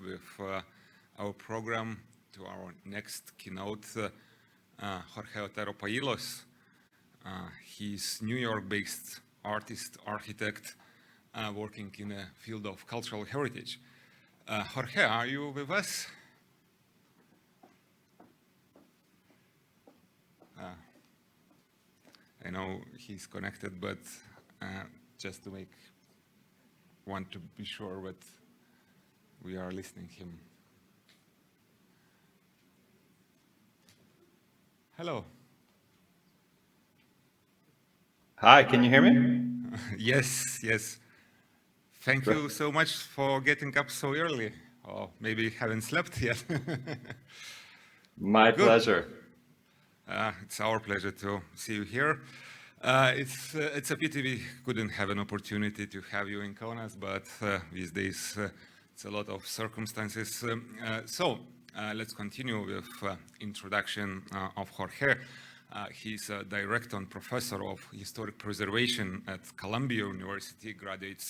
with our program to our next keynote, Jorge Otero-Pailos. He's New York-based artist, architect, working in the field of cultural heritage. Jorge, are you with us? I know he's connected, but just to want to be sure that we are listening to him. Hello. Hi, can you hear me? Yes. Thank you so much for getting up so early, or maybe haven't slept yet. My pleasure. It's our pleasure to see you here. It's a pity we couldn't have an opportunity to have you in Kaunas, but these days it's a lot of circumstances. So let's continue with introduction of Jorge. He's a director and professor of historic preservation at Columbia University Graduate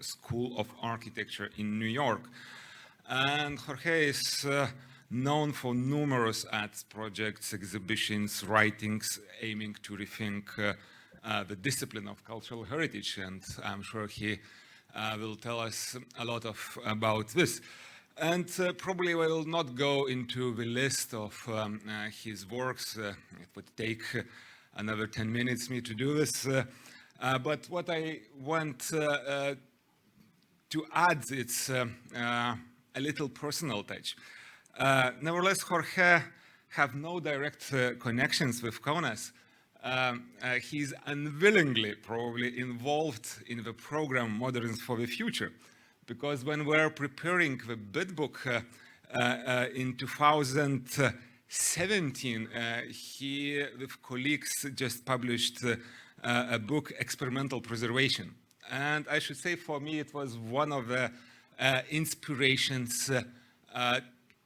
School of Architecture in New York. And Jorge is known for numerous arts projects, exhibitions, writings, aiming to rethink the discipline of cultural heritage. And I'm sure he will tell us a lot about this. And probably will not go into the list of his works. It would take another 10 minutes me to do this. But what I want to add, it's a little personal touch. Nevertheless, Jorge have no direct connections with Kaunas. He's unwillingly probably involved in the program Moderns for the Future, because when we're preparing the bid book in 2017, he with colleagues just published a book, Experimental Preservation. And I should say for me it was one of the inspirations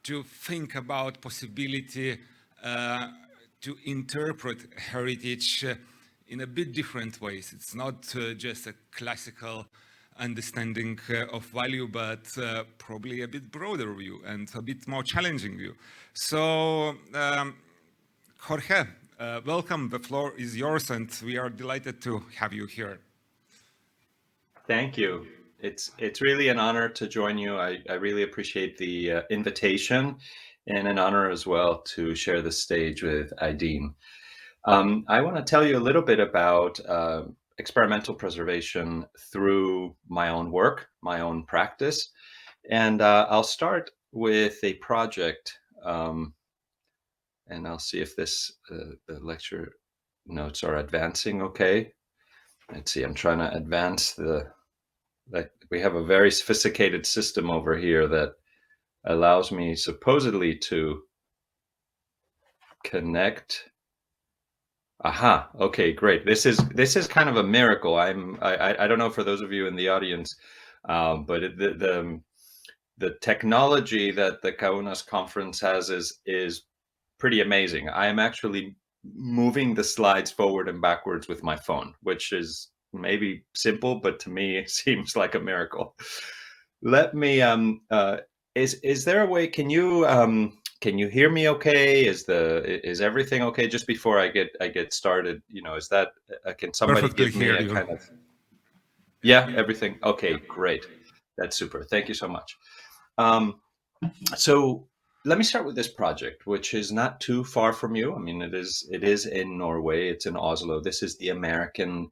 to think about possibility to interpret heritage in a bit different ways. It's not just a classical understanding of value, but probably a bit broader view and a bit more challenging view. So, Jorge, welcome. The floor is yours, and we are delighted to have you here. Thank you. It's really an honor to join you. I really appreciate the invitation, and an honor as well to share the stage with Aideen. I want to tell you a little bit about experimental preservation through my own work, my own practice. And I'll start with a project, and I'll see if the lecture notes are advancing okay. Let's see, I'm trying to advance we have a very sophisticated system over here that allows me supposedly to connect. Aha. Okay, great. This is kind of a miracle. I don't know for those of you in the audience, but the technology that the Kaunas conference has is pretty amazing. I am actually moving the slides forward and backwards with my phone, which is maybe simple, but to me it seems like a miracle. Let me. Is there a way? Can you hear me okay? Is everything okay? Just before I get started, is that can somebody Perfectly give me a kind of? Yeah, everything okay. Great, that's super. Thank you so much. So let me start with this project, which is not too far from you. I mean, it is in Norway. It's in Oslo. This is the American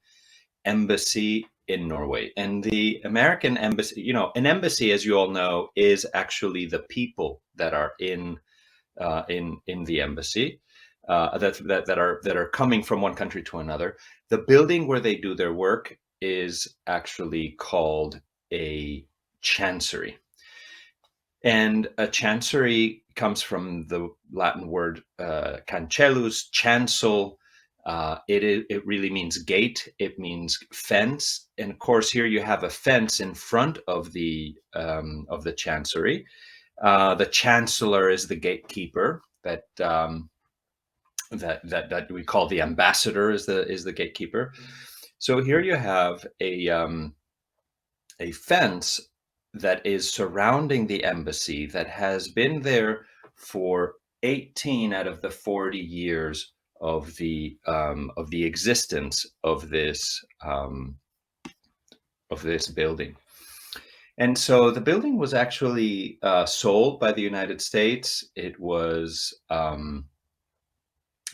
Embassy in Norway. And the American Embassy, an embassy, as you all know, is actually the people that are in the embassy that are coming from one country to another. The building where they do their work is actually called a chancery. And a chancery comes from the Latin word cancellus, chancel. It really means gate. It means fence. And of course, here you have a fence in front of the chancery. The chancellor is the gatekeeper that we call the ambassador is the gatekeeper. So here you have a fence that is surrounding the embassy that has been there for 18 out of the 40 years of the existence of this building. And so the building was actually sold by the United States. It was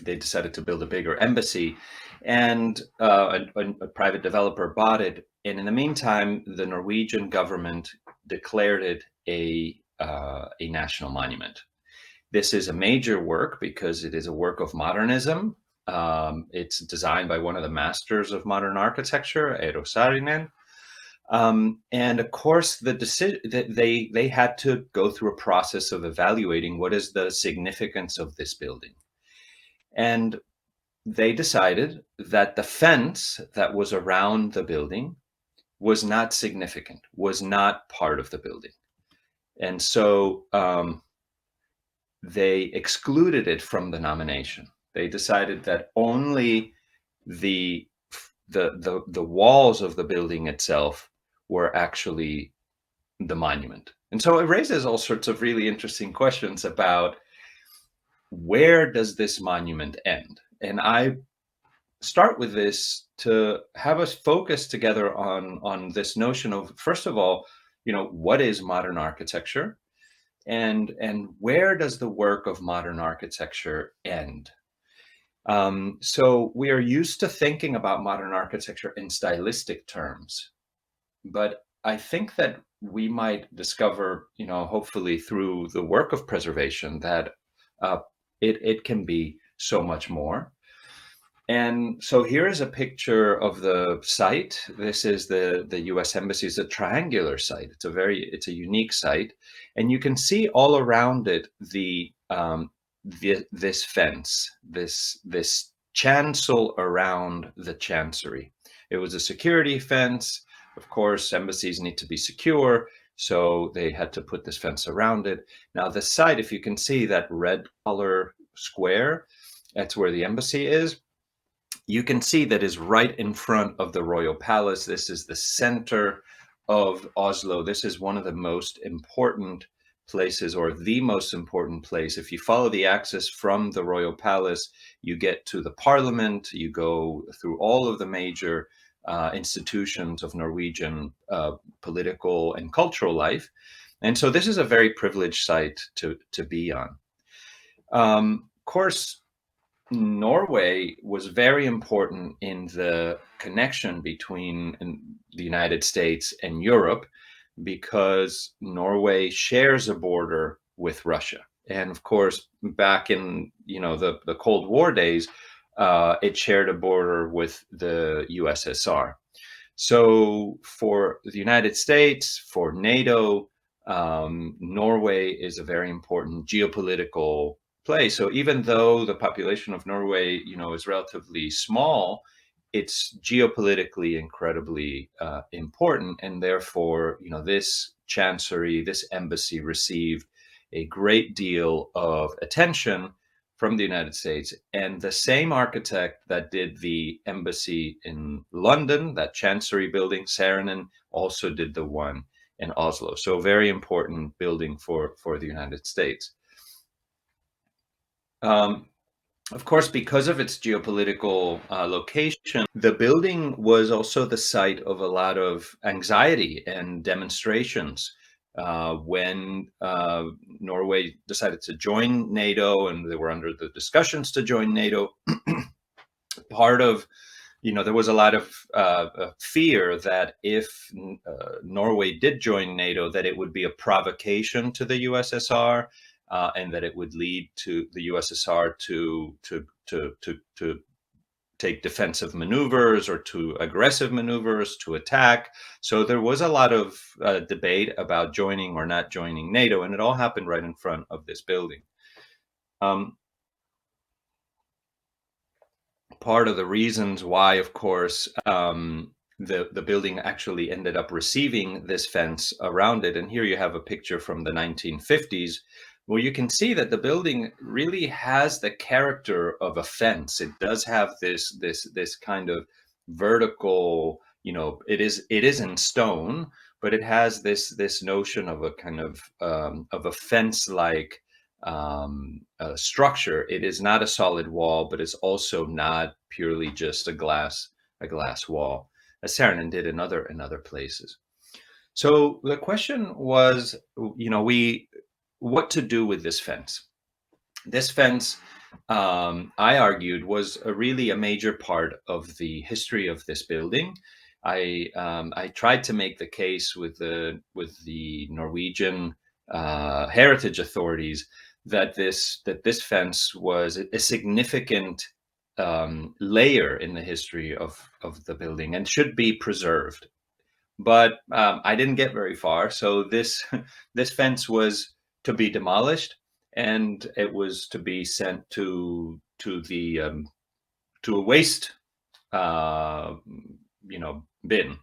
they decided to build a bigger embassy, and a private developer bought it. And in the meantime, the Norwegian government declared it a national monument. This is a major work because it is a work of modernism. It's designed by one of the masters of modern architecture, Eero Saarineno. And of course, the decision that they had to go through a process of evaluating what is the significance of this building. And they decided that the fence that was around the building was not significant, was not part of the building. And so they excluded it from the nomination. They decided that only the walls of the building itself were actually the monument. And so it raises all sorts of really interesting questions about where does this monument end? And I start with this to have us focus together on this notion of, first of all, what is modern architecture, and where does the work of modern architecture end? So we are used to thinking about modern architecture in stylistic terms, but I think that we might discover, hopefully through the work of preservation, that it can be so much more. And so here is a picture of the site. This is the U.S. Embassy. It's a triangular site. It's a unique site, and you can see all around it this fence, this chancel around the chancery. It was a security fence. Of course, embassies need to be secure, so they had to put this fence around it. Now, the site, if you can see that red color square, that's where the embassy is. You can see that is right in front of the Royal Palace. This is the center of Oslo. This is one of the most important places, or the most important place. If you follow the axis from the Royal Palace, you get to the Parliament, you go through all of the major institutions of Norwegian political and cultural life. And so this is a very privileged site to be on. Of course, Norway was very important in the connection between the United States and Europe, because Norway shares a border with Russia. And of course, back in the Cold War days, it shared a border with the USSR. So for the United States, for NATO, Norway is a very important geopolitical place. So even though the population of Norway, is relatively small, it's geopolitically incredibly important, and therefore, this chancery, this embassy received a great deal of attention from the United States. And the same architect that did the embassy in London, that chancery building, Saarineno, also did the one in Oslo. So a very important building for the United States. Of course, because of its geopolitical location, the building was also the site of a lot of anxiety and demonstrations when Norway decided to join NATO, and they were under the discussions to join NATO. Part of, there was a lot of fear that if Norway did join NATO, that it would be a provocation to the USSR. And that it would lead to the USSR to take defensive maneuvers, or to aggressive maneuvers, to attack. So there was a lot of debate about joining or not joining NATO, and it all happened right in front of this building. Part of the reasons why, of course, the building actually ended up receiving this fence around it, and here you have a picture from the 1950s, well, you can see that the building really has the character of a fence. It does have this kind of vertical, it is in stone, but it has this notion of a kind of a fence-like structure. It is not a solid wall, but it's also not purely just a glass wall, as Saarinen did in other places. So the question was, what to do with this fence? This fence, I argued, was really a major part of the history of this building. I tried to make the case with the Norwegian heritage authorities that this fence was a significant layer in the history of the building and should be preserved. But I didn't get very far, so this fence was to be demolished, and it was to be sent to a waste bin,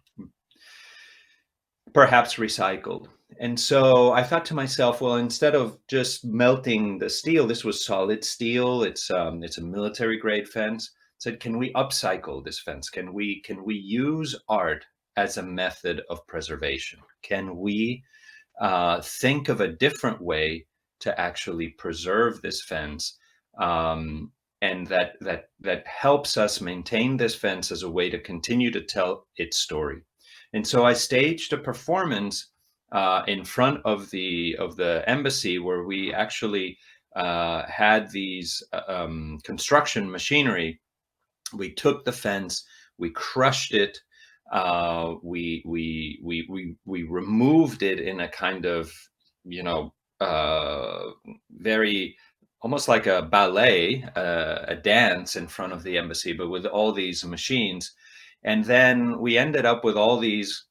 perhaps recycled. And so I thought to myself, well, instead of just melting the steel, this was solid steel. It's a military grade fence. I said, can we upcycle this fence? Can we use art as a method of preservation? Can we think of a different way to actually preserve this fence, and that helps us maintain this fence as a way to continue to tell its story? And so I staged a performance in front of the embassy, where we actually had these construction machinery. We took the fence, we crushed it, we removed it in a kind of very almost like a ballet, a dance in front of the embassy, but with all these machines. And then we ended up with all these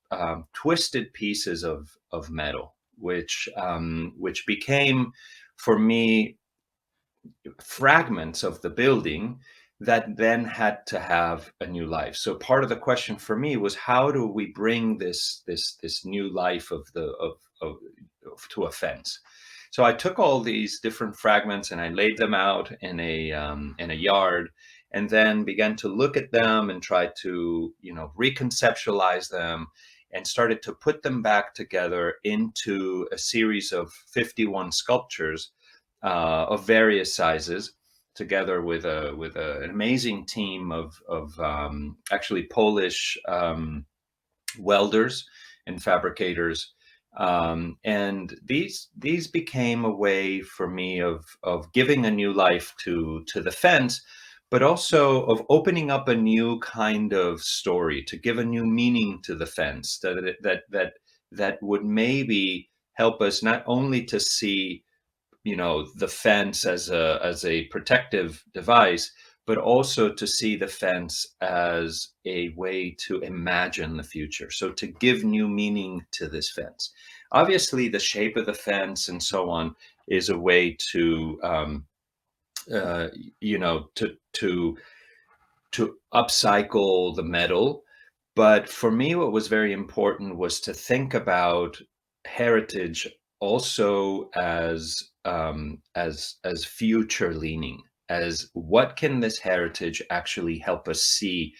twisted pieces of metal, which became, for me, fragments of the building that then had to have a new life. So part of the question for me was, how do we bring this new life to a fence? So I took all these different fragments and I laid them out in a yard, and then began to look at them and try to reconceptualize them, and started to put them back together into a series of 51 sculptures of various sizes, together with an amazing team of actually Polish welders and fabricators. And these became a way for me of giving a new life to the fence, but also of opening up a new kind of story, to give a new meaning to the fence, that would maybe help us not only to see the fence as a protective device, but also to see the fence as a way to imagine the future. So to give new meaning to this fence. Obviously, the shape of the fence and so on is a way to upcycle the metal. But for me, what was very important was to think about heritage also as future leaning, as what can this heritage actually help us see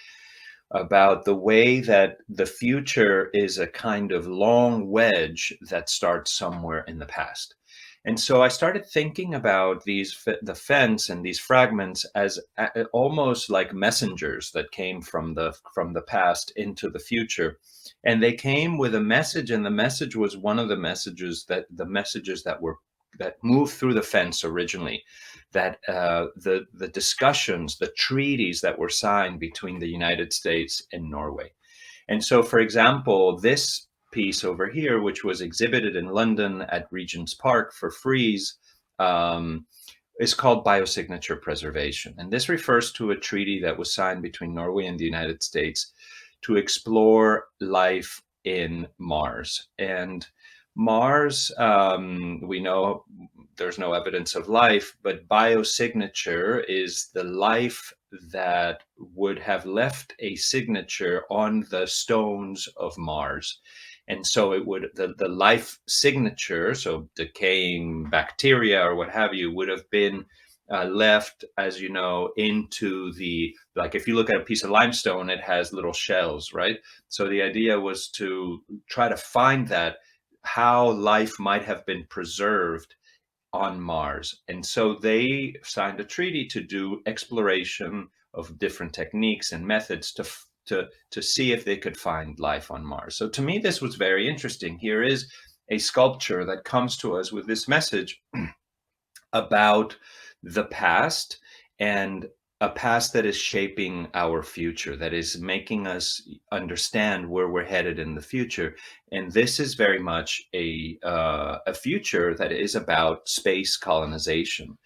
about the way that the future is a kind of long wedge that starts somewhere in the past. And so I started thinking about the fence and these fragments as almost like messengers that came from the past into the future. And they came with a message, and the message was one of the messages that moved through the fence originally, that the discussions, the treaties that were signed between the United States and Norway. And so, for example, this piece over here, which was exhibited in London at Regent's Park for Frieze, is called Biosignature Preservation. And this refers to a treaty that was signed between Norway and the United States to explore life in Mars. And Mars, we know there's no evidence of life, but biosignature is the life that would have left a signature on the stones of Mars. And so it would, the life signature, so decaying bacteria or what have you, would have been left, as you know, into the, like if you look at a piece of limestone, it has little shells, right? So the idea was to try to find that, how life might have been preserved on Mars. And so they signed a treaty to do exploration of different techniques and methods to see if they could find life on Mars. So to me, this was very interesting. Here is a sculpture that comes to us with this message about the past, and a past that is shaping our future, that is making us understand where we're headed in the future. And this is very much a future that is about space colonization.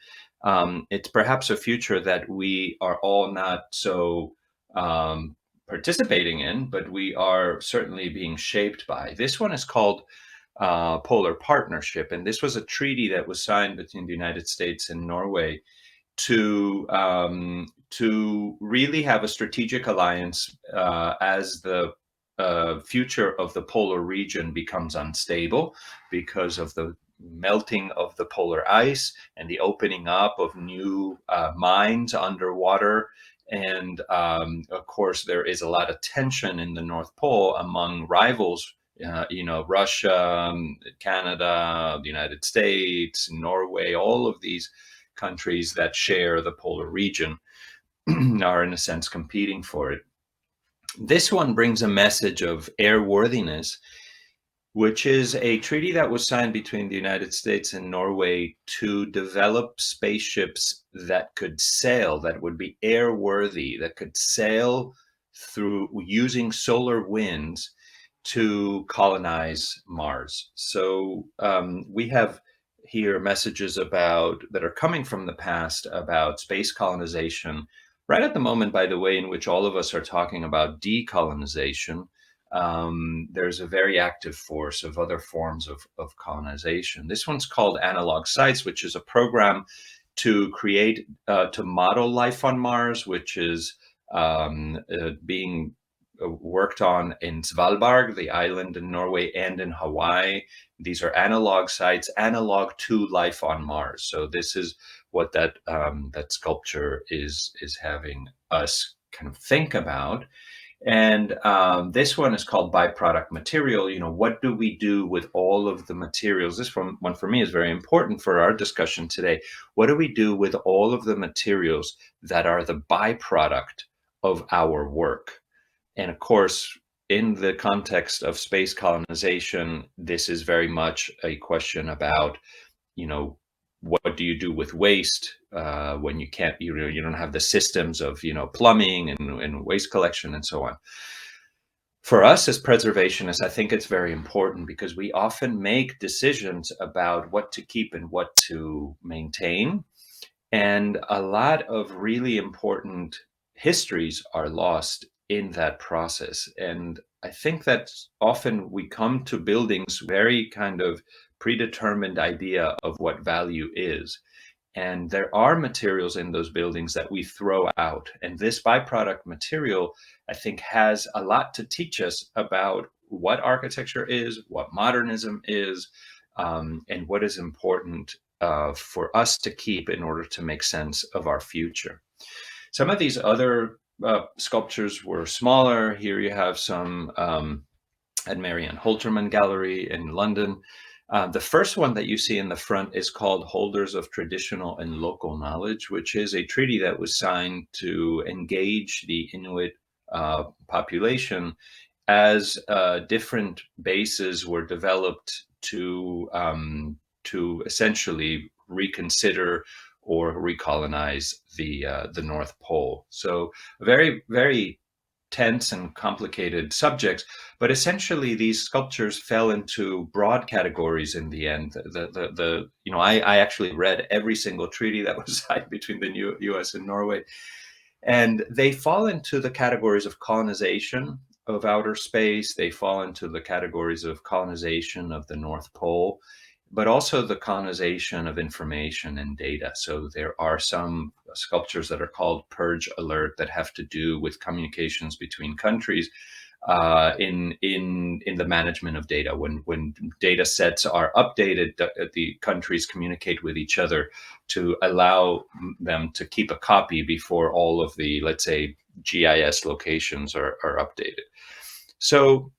It's perhaps a future that we are all not so participating in, but we are certainly being shaped by. This one is called Polar Partnership, and this was a treaty that was signed between the United States and Norway to really have a strategic alliance as the future of the polar region becomes unstable because of the melting of the polar ice and the opening up of new mines underwater. And of course, there is a lot of tension in the North Pole among rivals. Russia, Canada, the United States, Norway, all of these countries that share the polar region are in a sense competing for it. This one brings a message of airworthiness, which is a treaty that was signed between the United States and Norway to develop spaceships that could sail, that would be airworthy, that could sail through using solar winds to colonize Mars. So we have here messages that are coming from the past about space colonization, right at the moment, by the way, in which all of us are talking about decolonization. There's a very active force of other forms of colonization. This one's called Analog Sites, which is a program to create, to model life on Mars, which is being worked on in Svalbard, the island in Norway, and in Hawaii. These are analog sites, analog to life on Mars. So this is what that sculpture is having us kind of think about. And this one is called Byproduct Material. What do we do with all of the materials? This one for me is very important for our discussion today. What do we do with all of the materials that are the byproduct of our work? And of course, in the context of space colonization, this is very much a question about, what do you do with waste when you can't, you don't have the systems of, plumbing and waste collection and so on. For us as preservationists, I think it's very important because we often make decisions about what to keep and what to maintain. And a lot of really important histories are lost in that process. And I think that often we come to buildings very kind of predetermined idea of what value is. And there are materials in those buildings that we throw out. And this byproduct material, I think, has a lot to teach us about what architecture is, what modernism is, and what is important for us to keep in order to make sense of our future. Some of these other sculptures were smaller. Here you have some at Marianne Holterman Gallery in London. The first one that you see in the front is called Holders of Traditional and Local Knowledge, which is a treaty that was signed to engage the Inuit population as different bases were developed to essentially reconsider or recolonize the North Pole. So very, very tense and complicated subjects, but essentially these sculptures fell into broad categories in the end. I actually read every single treaty that was signed between the U.S. and Norway, and they fall into the categories of colonization of outer space. They fall into the categories of colonization of the North Pole, but also the colonization of information and data. So there are some sculptures that are called Purge Alert that have to do with communications between countries. in the management of data. When data sets are updated, the countries communicate with each other to allow them to keep a copy before all of the, let's say, GIS locations are updated. So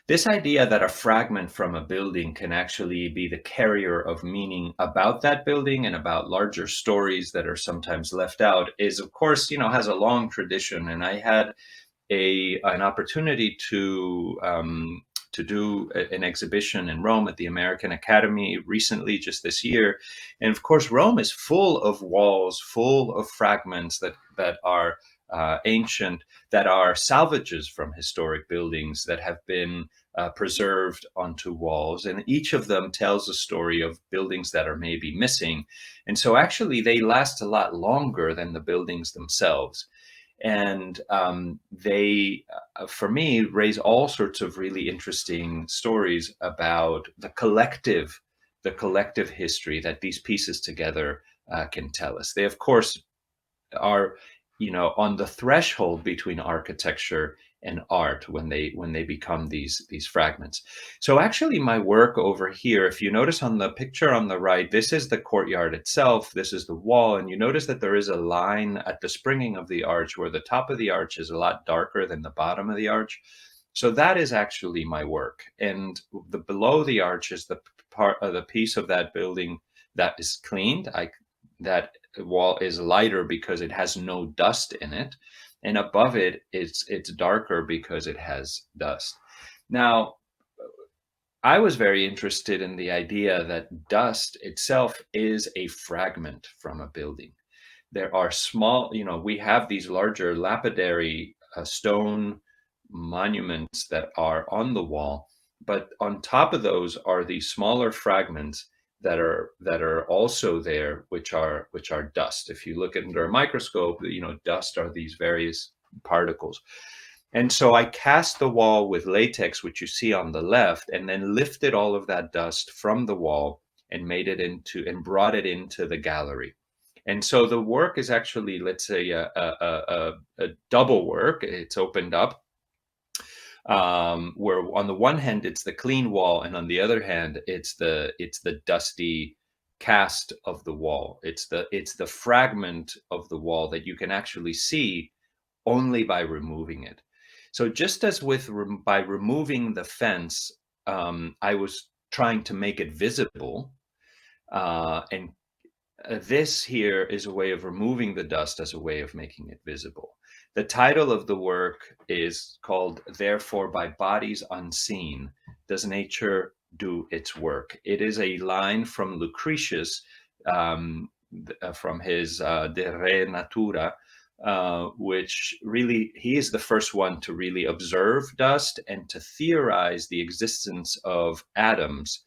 this idea that a fragment from a building can actually be the carrier of meaning about that building and about larger stories that are sometimes left out is, of course, has a long tradition. And I had an opportunity to do an exhibition in Rome at the American Academy recently, just this year. And of course, Rome is full of walls, full of fragments that are ancient, that are salvages from historic buildings that have been preserved onto walls. And each of them tells a story of buildings that are maybe missing. And so actually they last a lot longer than the buildings themselves. And they, for me, raise all sorts of really interesting stories about the collective history that these pieces together can tell us. They, of course, are, on the threshold between architecture and art when they become these fragments. So actually my work over here, if you notice on the picture on the right, this is the courtyard itself, this is the wall, and you notice that there is a line at the springing of the arch where the top of the arch is a lot darker than the bottom of the arch. So that is actually my work. And below the arch is the part of the piece of that building that is cleaned. That wall is lighter because it has no dust in it. And above it, it's darker because it has dust. Now, I was very interested in the idea that dust itself is a fragment from a building. There are small, we have these larger lapidary stone monuments that are on the wall, but on top of those are these smaller fragments that are also there, which are dust. If you look under a microscope, dust are these various particles. And so I cast the wall with latex, which you see on the left, and then lifted all of that dust from the wall and brought it into the gallery. And so the work is actually, let's say, a double work. It's opened up. Where on the one hand it's the clean wall, and on the other hand it's the dusty cast of the wall. It's the fragment of the wall that you can actually see only by removing it. So just as by removing the fence, I was trying to make it visible, and this here is a way of removing the dust as a way of making it visible. The title of the work is called, Therefore, by Bodies Unseen, Does Nature Do Its Work? It is a line from Lucretius, from his De Re Natura, which really, he is the first one to really observe dust and to theorize the existence of atoms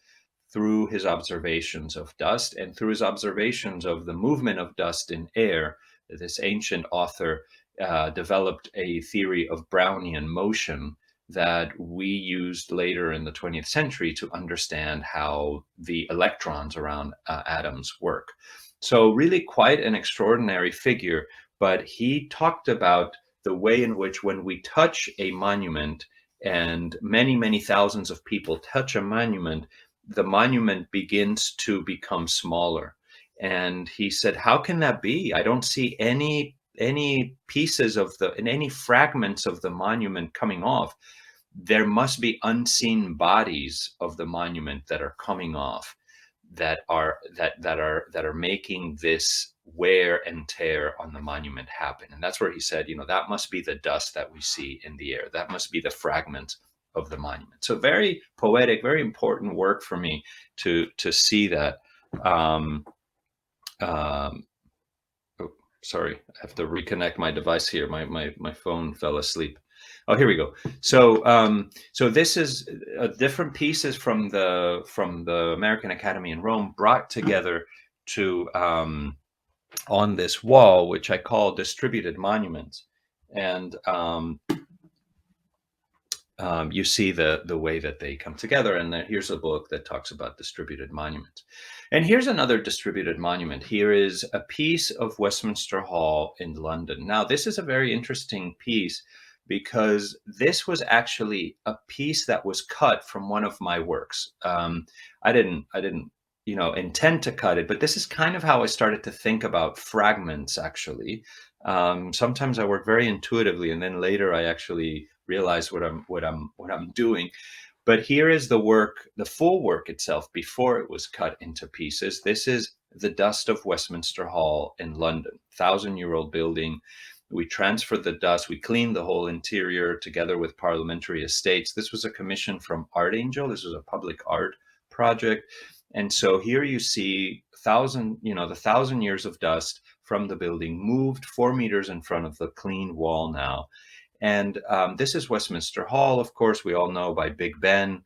through his observations of dust and through his observations of the movement of dust in air. This ancient author developed a theory of Brownian motion that we used later in the 20th century to understand how the electrons around atoms work. So really quite an extraordinary figure, but he talked about the way in which when we touch a monument, and many, many thousands of people touch a monument, the monument begins to become smaller. And he said, how can that be? I don't see any pieces of any fragments of the monument coming off. There must be unseen bodies of the monument that are coming off, that are making this wear and tear on the monument happen. And that's where he said, that must be the dust that we see in the air. That must be the fragments of the monument. So very poetic, very important work for me to see that. Sorry, I have to reconnect my device here. My phone fell asleep. Oh, here we go. So so this is different pieces from the American Academy in Rome brought together to on this wall, which I call distributed monuments. And you see the way that they come together. And then here's a book that talks about distributed monuments. And here's another distributed monument. Here is a piece of Westminster Hall in London. Now, this is a very interesting piece because this was actually a piece that was cut from one of my works. I didn't intend to cut it, but this is kind of how I started to think about fragments, actually. Sometimes I work very intuitively, and then later I actually realize what I'm doing. But here is the work, the full work itself, before it was cut into pieces. This is the dust of Westminster Hall in London, 1,000-year-old building. We transferred the dust, we cleaned the whole interior together with Parliamentary Estates. This was a commission from Art Angel. This was a public art project. And so here you see the 1,000 years of dust from the building moved 4 meters in front of the clean wall now. And this is Westminster Hall, of course, we all know by Big Ben.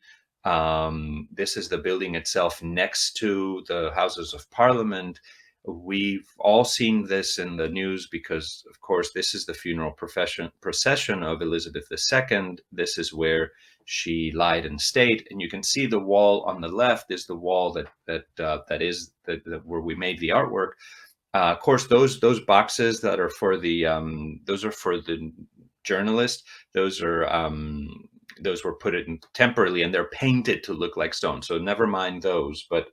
This is the building itself next to the Houses of Parliament. We've all seen this in the news because, of course, this is the funeral procession of Elizabeth II. This is where she lied in state, and you can see the wall on the left is the wall that is where we made the artwork. Of course, those boxes that are for those are for the journalist. Those were put in temporarily, and they're painted to look like stone. So never mind those. But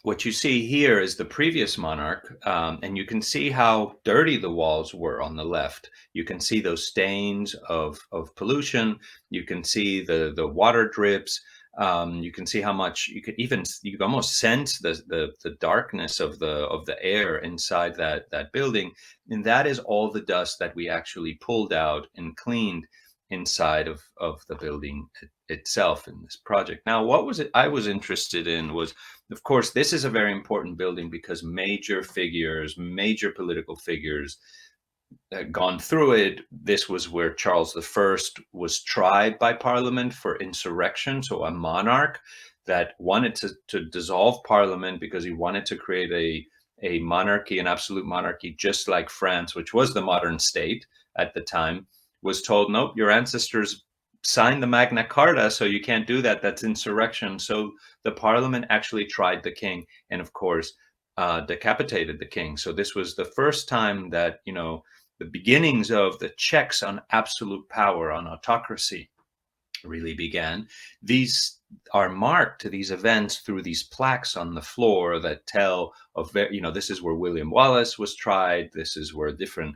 what you see here is the previous monarch, and you can see how dirty the walls were on the left. You can see those stains of pollution. You can see the water drips. You can see how much you could almost sense the darkness of the air inside that building, and that is all the dust that we actually pulled out and cleaned inside of the building itself in this project. Now, what was it I was interested in was, of course, this is a very important building because major political figures had gone through it. This was where Charles I was tried by Parliament for insurrection. So a monarch that wanted to dissolve Parliament because he wanted to create a monarchy, an absolute monarchy, just like France, which was the modern state at the time, was told, nope, your ancestors signed the Magna Carta, so you can't do that. That's insurrection. So the Parliament actually tried the king, and of course, decapitated the king. So this was the first time that, the beginnings of the checks on absolute power, on autocracy, really began. These are marked to these events through these plaques on the floor that tell of, this is where William Wallace was tried. This is where different,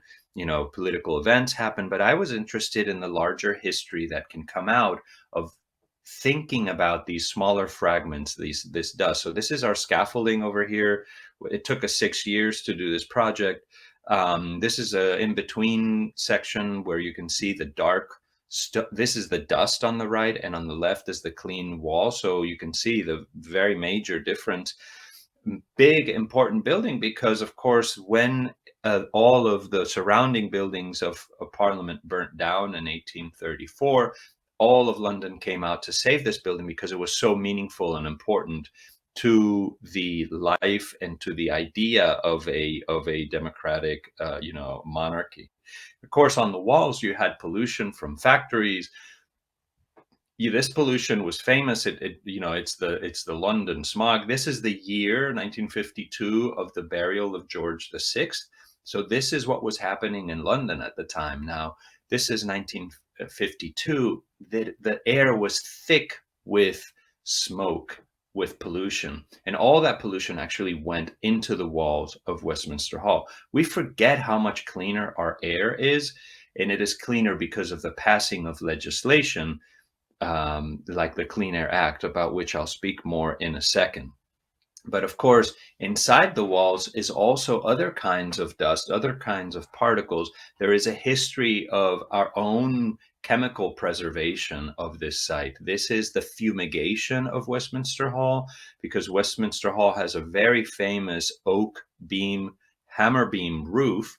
political events happen. But I was interested in the larger history that can come out of thinking about these smaller fragments, this dust. So this is our scaffolding over here. It took us 6 years to do this project. This is a in-between section where you can see the dark. This is the dust on the right, and on the left is the clean wall. So you can see the very major difference. Big, important building because, of course, when all of the surrounding buildings of Parliament burnt down in 1834, all of London came out to save this building because it was so meaningful and important to the life and to the idea of a democratic, monarchy. Of course, on the walls, you had pollution from factories. This pollution was famous. It's the London smog. This is the year 1952 of the burial of George VI. So this is what was happening in London at the time. Now, this is 1952. The air was thick with smoke, with pollution, and all that pollution actually went into the walls of Westminster Hall. We forget how much cleaner our air is, and it is cleaner because of the passing of legislation like the Clean Air Act, about which I'll speak more in a second. But of course, inside the walls is also other kinds of dust, other kinds of particles. There is a history of our own chemical preservation of this site. This is the fumigation of Westminster Hall, because Westminster Hall has a very famous oak beam, hammer beam roof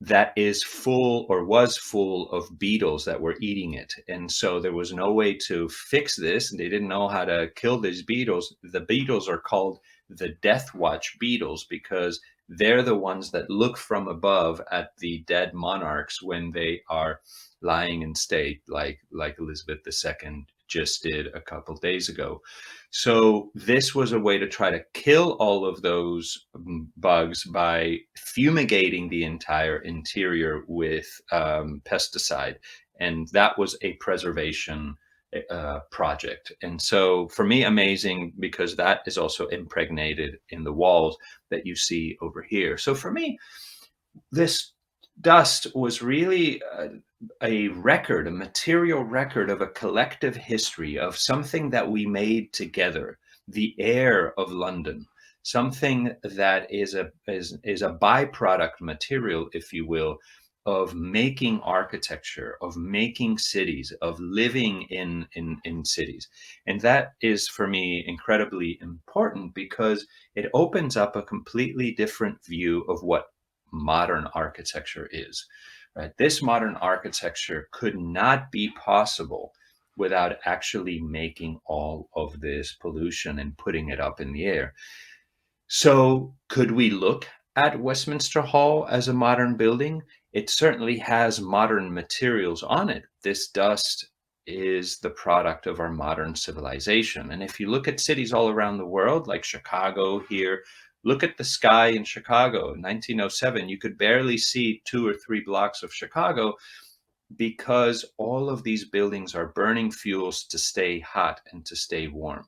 that is full, or was full, of beetles that were eating it. And so there was no way to fix this. They didn't know how to kill these beetles. The beetles are called the Death Watch beetles because they're the ones that look from above at the dead monarchs when they are lying in state, like Elizabeth II just did a couple days ago. So this was a way to try to kill all of those bugs by fumigating the entire interior with pesticide. And that was a preservation project. And so for me, amazing, because that is also impregnated in the walls that you see over here. So for me, this dust was really a record, a material record of a collective history of something that we made together, the air of London, something that is a byproduct material, if you will, of making architecture, of making cities, of living in cities. And that is, for me, incredibly important because it opens up a completely different view of what modern architecture is. Right? This modern architecture could not be possible without actually making all of this pollution and putting it up in the air. So could we look at Westminster Hall as a modern building? It certainly has modern materials on it. This dust is the product of our modern civilization. And if you look at cities all around the world, like Chicago here, look at the sky in Chicago. In 1907, you could barely see 2 or 3 blocks of Chicago because all of these buildings are burning fuels to stay hot and to stay warm.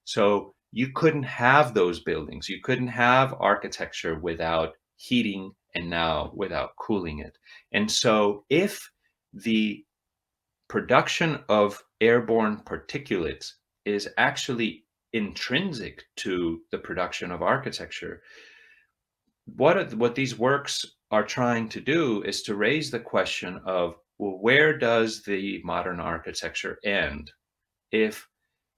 So you couldn't have those buildings. You couldn't have architecture without heating and now without cooling it. And so if the production of airborne particulates is actually intrinsic to the production of architecture, what these works are trying to do is to raise the question of, well, where does the modern architecture end? If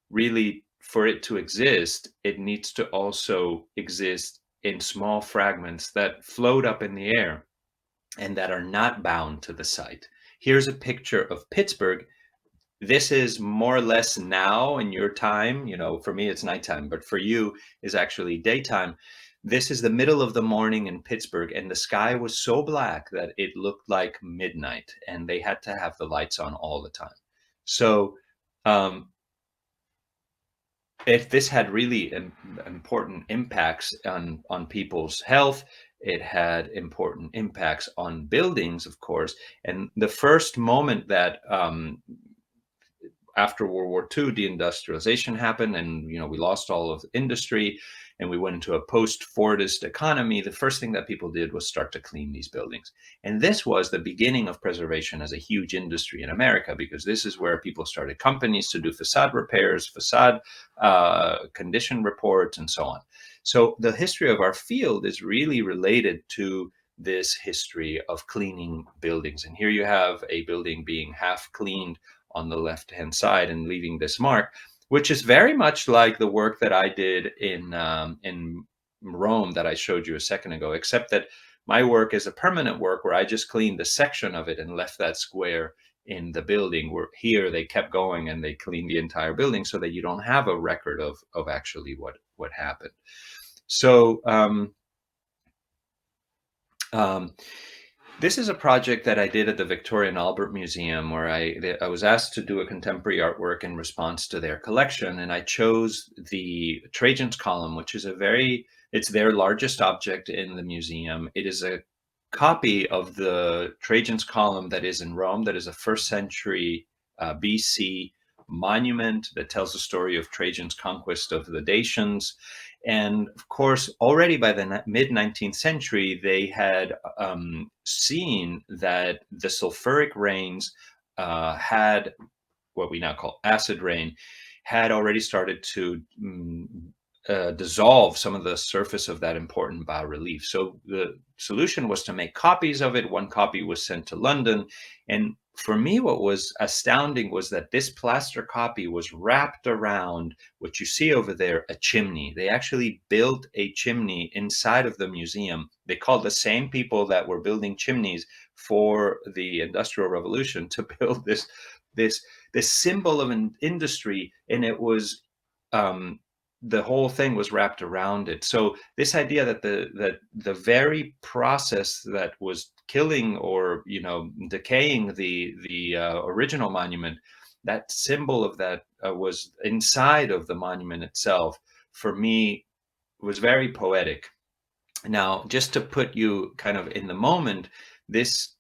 really for it to exist, it needs to also exist in small fragments that float up in the air and that are not bound to the site. Here's a picture of Pittsburgh. This is more or less now in your time. You know, for me, it's nighttime, but for you is actually daytime. This is the middle of the morning in Pittsburgh, and the sky was so black that it looked like midnight, and they had to have the lights on all the time. So if this had really important impacts on people's health, it had important impacts on buildings, of course. And the first moment that after World War II, deindustrialization happened, and we lost all of industry, and we went into a post-Fordist economy. The first thing that people did was start to clean these buildings, and this was the beginning of preservation as a huge industry in America, because this is where people started companies to do facade repairs, facade condition reports, and so on. So the history of our field is really related to this history of cleaning buildings. And here you have a building being half cleaned on the left-hand side and leaving this mark, which is very much like the work that I did in Rome that I showed you a second ago, except that my work is a permanent work where I just cleaned a section of it and left that square in the building, where here they kept going and they cleaned the entire building so that you don't have a record of actually what happened. So this is a project that I did at the Victoria and Albert Museum, where I was asked to do a contemporary artwork in response to their collection, and I chose the Trajan's Column, which is it's their largest object in the museum. It is a copy of the Trajan's Column that is in Rome, that is a 1st century BC monument that tells the story of Trajan's conquest of the Dacians. And of course, already by the mid-19th century, they had seen that the sulfuric rains had what we now call acid rain, had already started to dissolve some of the surface of that important bas-relief. So the solution was to make copies of it. One copy was sent to London. And for me, what was astounding was that this plaster copy was wrapped around what you see over there, a chimney. They actually built a chimney inside of the museum. They called the same people that were building chimneys for the Industrial Revolution to build this symbol of an industry, and it was the whole thing was wrapped around it. So this idea that the very process that was killing or decaying the original monument that symbol of that was inside of the monument itself, for me, was very poetic. Now, just to put you kind of in the moment, this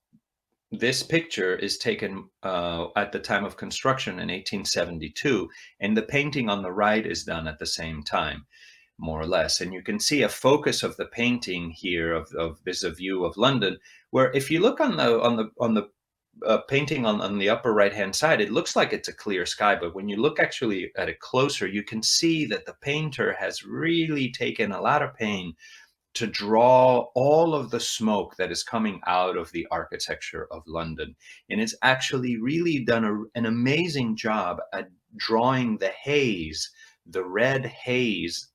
picture is taken at the time of construction in 1872, and the painting on the right is done at the same time, more or less. And you can see a focus of the painting here of this a view of London, where if you look on the painting on the upper right hand side, it looks like it's a clear sky, but when you look actually at it closer, you can see that the painter has really taken a lot of pain to draw all of the smoke that is coming out of the architecture of London. And it's actually really done an amazing job at drawing the haze, the red haze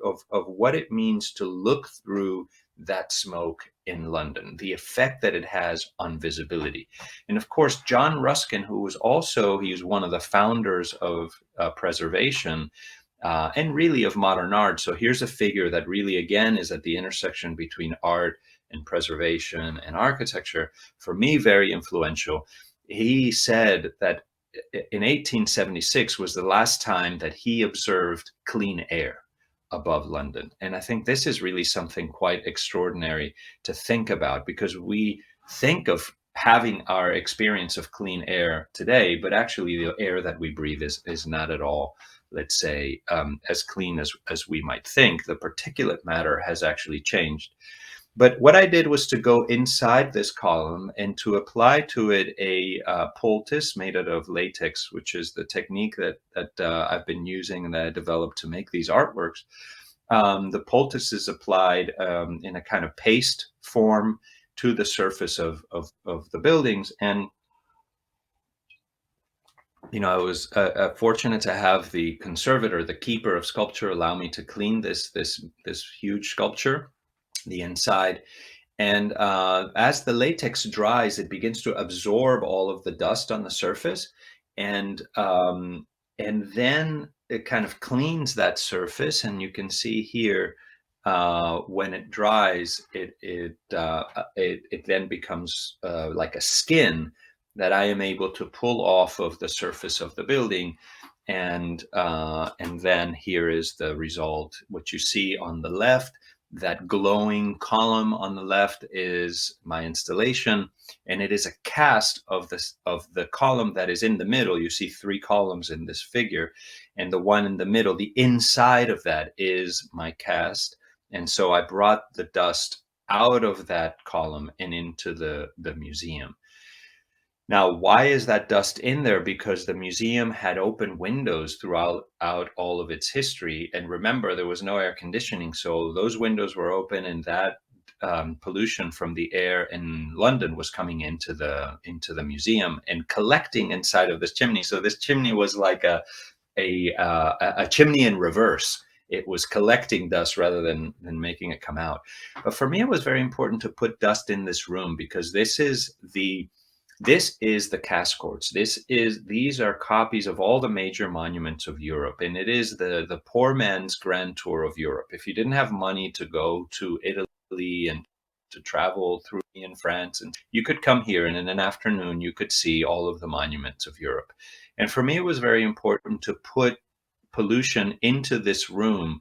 of what it means to look through that smoke in London, the effect that it has on visibility. And of course, John Ruskin, who was also, he was one of the founders of preservation, and really of modern art. So here's a figure that really, again, is at the intersection between art and preservation and architecture. For me, very influential. He said that in 1876 was the last time that he observed clean air above London. And I think this is really something quite extraordinary to think about, because we think of having our experience of clean air today, but actually the air that we breathe is not at all, let's say, as clean as we might think. The particulate matter has actually changed. But what I did was to go inside this column and to apply to it a poultice made out of latex, which is the technique that I've been using and that I developed to make these artworks. The poultice is applied in a kind of paste form to the surface of the buildings. And I was fortunate to have the conservator, the keeper of sculpture, allow me to clean this huge sculpture, the inside. And as the latex dries, it begins to absorb all of the dust on the surface, and then it kind of cleans that surface. And you can see here, when it dries, it then becomes like a skin that I am able to pull off of the surface of the building. And then here is the result. What you see on the left, that glowing column on the left, is my installation, and it is a cast of the column that is in the middle. You see 3 columns in this figure, and the one in the middle, the inside of that, is my cast. And so I brought the dust out of that column and into the museum. Now, why is that dust in there? Because the museum had open windows throughout all of its history. And remember, there was no air conditioning. So those windows were open, and that pollution from the air in London was coming into the museum and collecting inside of this chimney. So this chimney was like a chimney in reverse. It was collecting dust rather than making it come out. But for me, it was very important to put dust in this room, because this is the cast courts. These are copies of all the major monuments of Europe, and it is the poor man's grand tour of Europe. If you didn't have money to go to Italy and to travel through in France, and you could come here, and in an afternoon you could see all of the monuments of Europe. And for me, it was very important to put pollution into this room,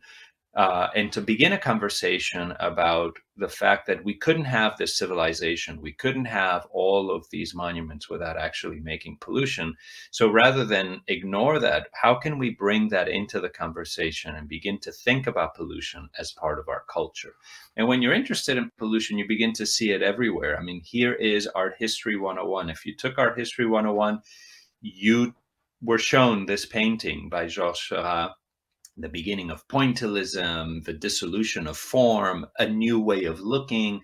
and to begin a conversation about the fact that we couldn't have this civilization, we couldn't have all of these monuments without actually making pollution. So rather than ignore that, how can we bring that into the conversation and begin to think about pollution as part of our culture? And when you're interested in pollution, you begin to see it everywhere. I mean, here is Art History 101. If you took Art History 101, you were shown this painting by Georges Seurat, the beginning of pointillism, the dissolution of form, a new way of looking.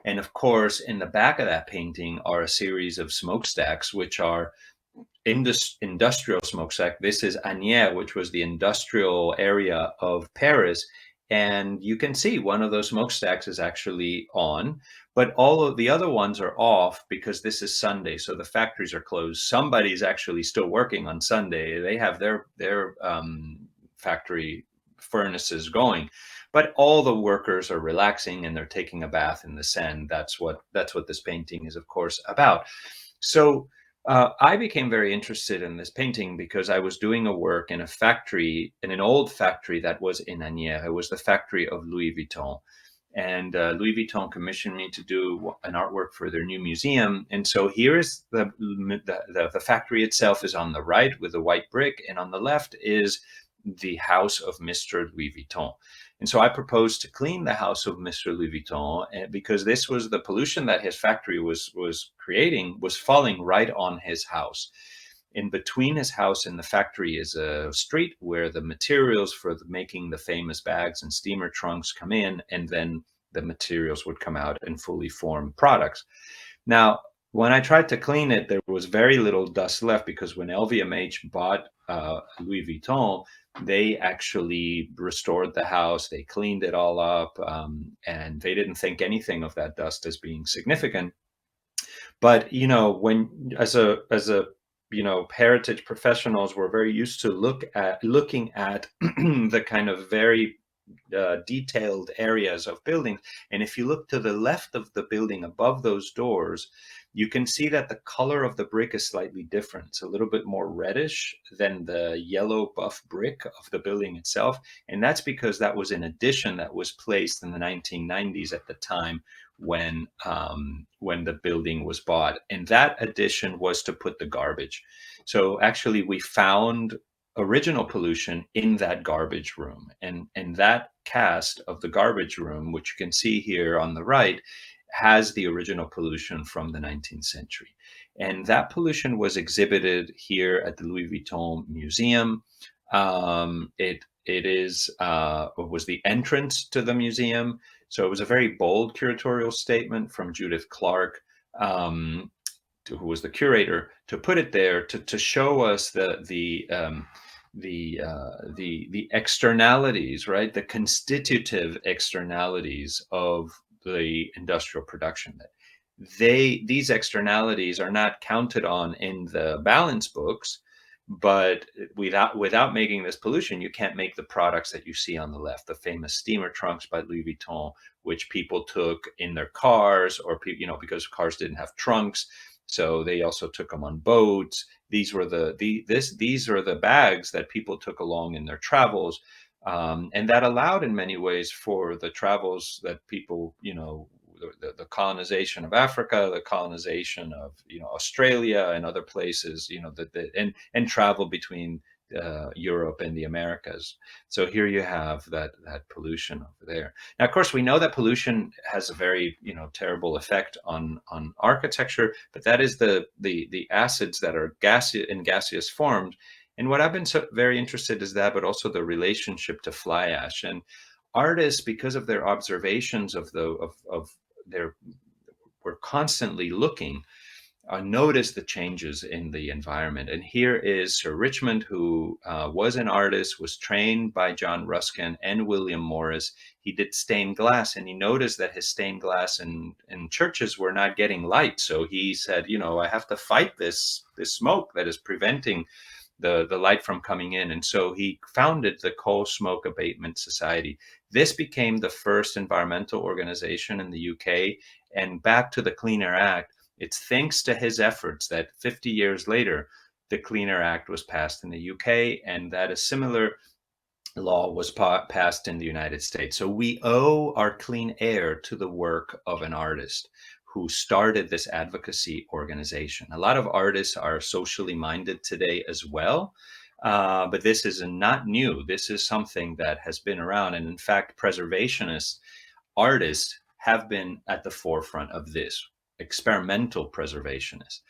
And of course, in the back of that painting are a series of smokestacks, which are industrial smokestack. This is Agnières, which was the industrial area of Paris. And you can see one of those smokestacks is actually on, but all of the other ones are off because this is Sunday. So the factories are closed. Somebody's actually still working on Sunday. They have their factory furnaces going, but all the workers are relaxing and they're taking a bath in the Seine. That's what this painting is, of course, about. So I became very interested in this painting because I was doing a work in a factory, in an old factory that was in Agnières. It was the factory of Louis Vuitton. And Louis Vuitton commissioned me to do an artwork for their new museum. And so here is the factory itself is on the right with the white brick, and on the left is the house of Mr. Louis Vuitton. And so I proposed to clean the house of Mr. Louis Vuitton because this was the pollution that his factory was creating was falling right on his house. In between his house and the factory is a street where the materials for making the famous bags and steamer trunks come in, and then the materials would come out and fully form products. Now, when I tried to clean it, there was very little dust left because when LVMH bought Louis Vuitton, they actually restored the house, they cleaned it all up, and they didn't think anything of that dust as being significant. But when as a heritage professionals, we're very used to looking at the kind of very detailed areas of buildings. And if you look to the left of the building above those doors, you can see that the color of the brick is slightly different. It's a little bit more reddish than the yellow buff brick of the building itself. And that's because that was an addition that was placed in the 1990s at the time when the building was bought. And that addition was to put the garbage. So actually we found original pollution in that garbage room. And that cast of the garbage room, which you can see here on the right, has the original pollution from the 19th century. And that pollution was exhibited here at the Louis Vuitton Museum. It was the entrance to the museum. So it was a very bold curatorial statement from Judith Clark, who was the curator, to put it there to show us the externalities, right? The constitutive externalities of the industrial production. These externalities are not counted on in the balance books, but without making this pollution, you can't make the products that you see on the left, the famous steamer trunks by Louis Vuitton, which people took in their cars, or because cars didn't have trunks, so they also took them on boats. These were these are the bags that people took along in their travels. And that allowed in many ways for the travels that people, the colonization of Africa, the colonization of, Australia and other places, and travel between Europe and the Americas. So here you have that pollution over there. Now, of course, we know that pollution has a very, terrible effect on architecture, but that is the acids that are gaseous forms. And what I've been very interested is that, but also the relationship to fly ash. And artists, because of their observations of their, we're constantly looking, notice the changes in the environment. And here is Sir Richmond, who was an artist, was trained by John Ruskin and William Morris. He did stained glass, and he noticed that his stained glass in churches were not getting light. So he said, I have to fight this smoke that is preventing the light from coming in. And so he founded the Coal Smoke Abatement Society. This became the first environmental organization in the UK. And back to the Clean Air Act, it's thanks to his efforts that 50 years later, the Clean Air Act was passed in the UK, and that a similar law was passed in the United States. So we owe our clean air to the work of an artist who started this advocacy organization. A lot of artists are socially minded today as well, but this is not new. This is something that has been around. And in fact, preservationist artists have been at the forefront of this, experimental preservationists.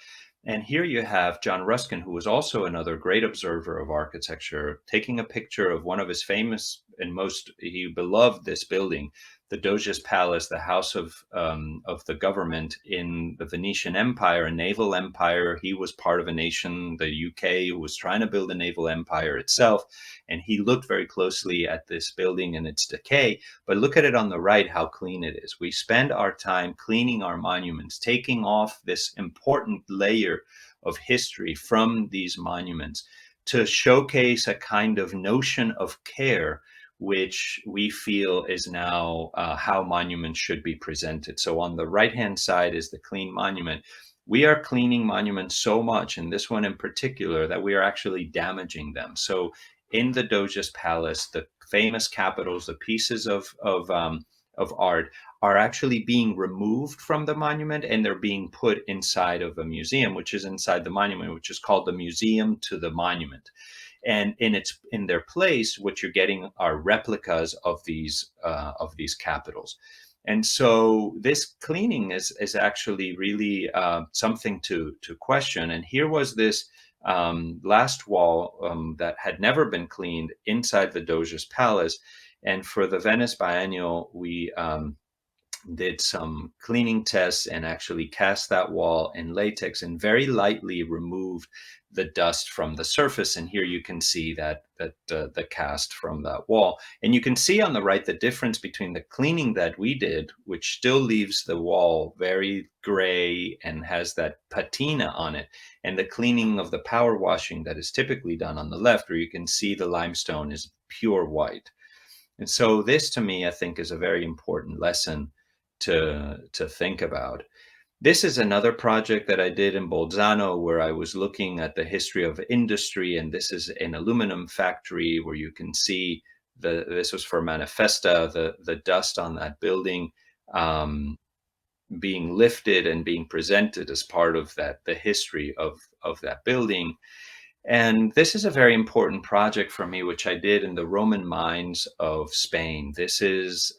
And here you have John Ruskin, who was also another great observer of architecture, taking a picture of one of his famous and he beloved this building, the Doge's Palace, the house of the government in the Venetian Empire, a naval empire. He was part of a nation, the UK, who was trying to build a naval empire itself. And he looked very closely at this building and its decay. But look at it on the right, how clean it is. We spend our time cleaning our monuments, taking off this important layer of history from these monuments to showcase a kind of notion of care, which we feel is now how monuments should be presented. So on the right-hand side is the clean monument. we are cleaning monuments so much, and this one in particular, that we are actually damaging them. So in the Doge's palace, the famous capitals, the pieces of art are actually being removed from the monument, and they're being put inside of a museum, which is inside the monument, which is called the Museum to the Monument. And in their place, what you're getting are replicas of these capitals. And so this cleaning is actually really something to question. And here was this last wall that had never been cleaned inside the Doge's palace. And for the Venice Biennial, we did some cleaning tests and actually cast that wall in latex and very lightly removed the dust from the surface. And here you can see that the cast from that wall. And you can see on the right the difference between the cleaning that we did, which still leaves the wall very gray and has that patina on it, and the cleaning of the power washing that is typically done on the left, where you can see the limestone is pure white. And so this, to me, I think, is a very important lesson to think about. This is another project that I did in Bolzano, where I was looking at the history of industry, and this is an aluminum factory where you can see this was for Manifesta, the dust on that building being lifted and being presented as part of the history of that building. And this is a very important project for me, which I did in the Roman mines of Spain. This is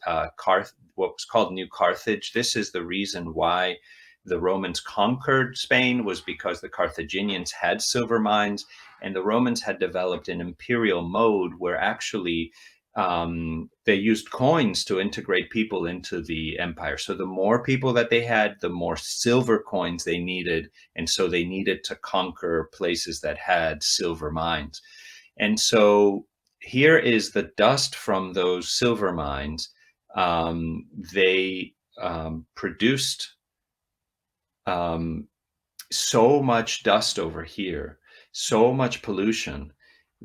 what was called New Carthage. This is the reason why the Romans conquered Spain, was because the Carthaginians had silver mines, and the Romans had developed an imperial mode where actually they used coins to integrate people into the empire. So the more people that they had, the more silver coins they needed. And so they needed to conquer places that had silver mines. And so here is the dust from those silver mines. They produced so much dust over here, so much pollution,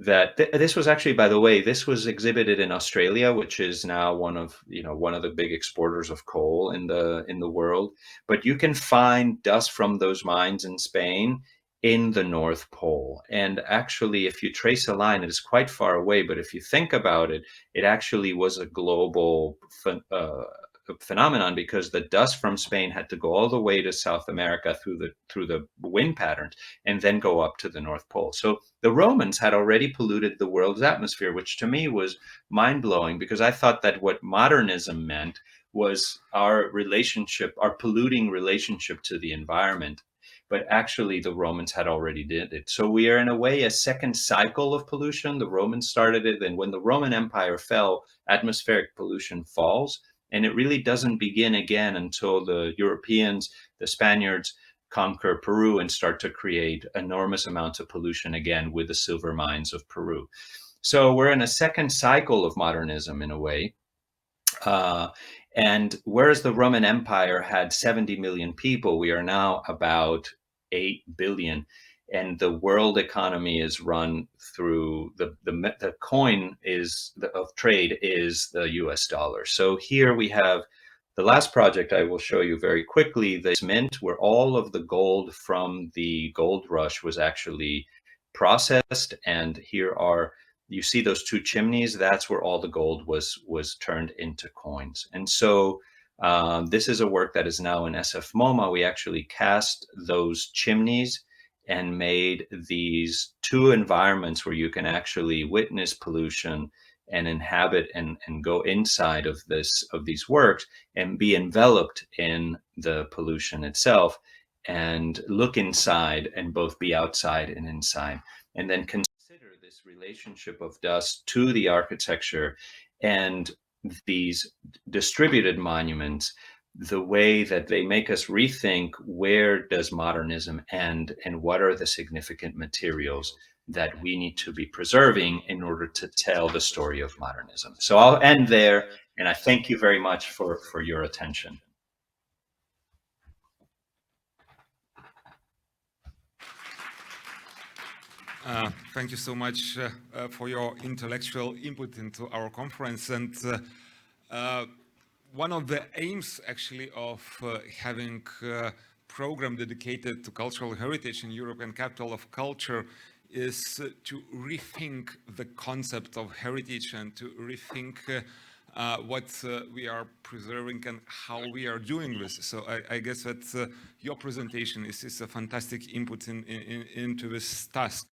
that this was actually, by the way, this was exhibited in Australia, which is now one of the big exporters of coal in the world. But you can find dust from those mines in Spain in the North Pole. And actually, if you trace a line, it is quite far away. But if you think about it, it actually was a global phenomenon, because the dust from Spain had to go all the way to South America through the wind patterns and then go up to the North Pole. So the Romans had already polluted the world's atmosphere, which to me was mind-blowing, because I thought that what modernism meant was our polluting relationship to the environment. But actually the Romans had already did it. So we are in a way a second cycle of pollution. The Romans started it, and when the Roman Empire fell, atmospheric pollution falls. And it really doesn't begin again until the Europeans, the Spaniards, conquer Peru and start to create enormous amounts of pollution again with the silver mines of Peru. So we're in a second cycle of modernism in a way. And whereas the Roman Empire had 70 million people, we are now about 8 billion. And the world economy is run through the coin of trade is the US dollar. So here we have the last project I will show you very quickly, this mint, where all of the gold from the gold rush was actually processed. And here you see those two chimneys, that's where all the gold was turned into coins. And so this is a work that is now in SF MoMA. We actually cast those chimneys and made these two environments where you can actually witness pollution and inhabit and go inside of these works and be enveloped in the pollution itself, and look inside and both be outside and inside, and then consider this relationship of dust to the architecture and these distributed monuments, the way that they make us rethink where does modernism end and what are the significant materials that we need to be preserving in order to tell the story of modernism. So I'll end there, and I thank you very much for your attention. Thank you so much for your intellectual input into our conference. And one of the aims, actually, of having program dedicated to cultural heritage in European Capital of Culture is to rethink the concept of heritage and to rethink what we are preserving and how we are doing this. So I guess that your presentation is a fantastic input into this task.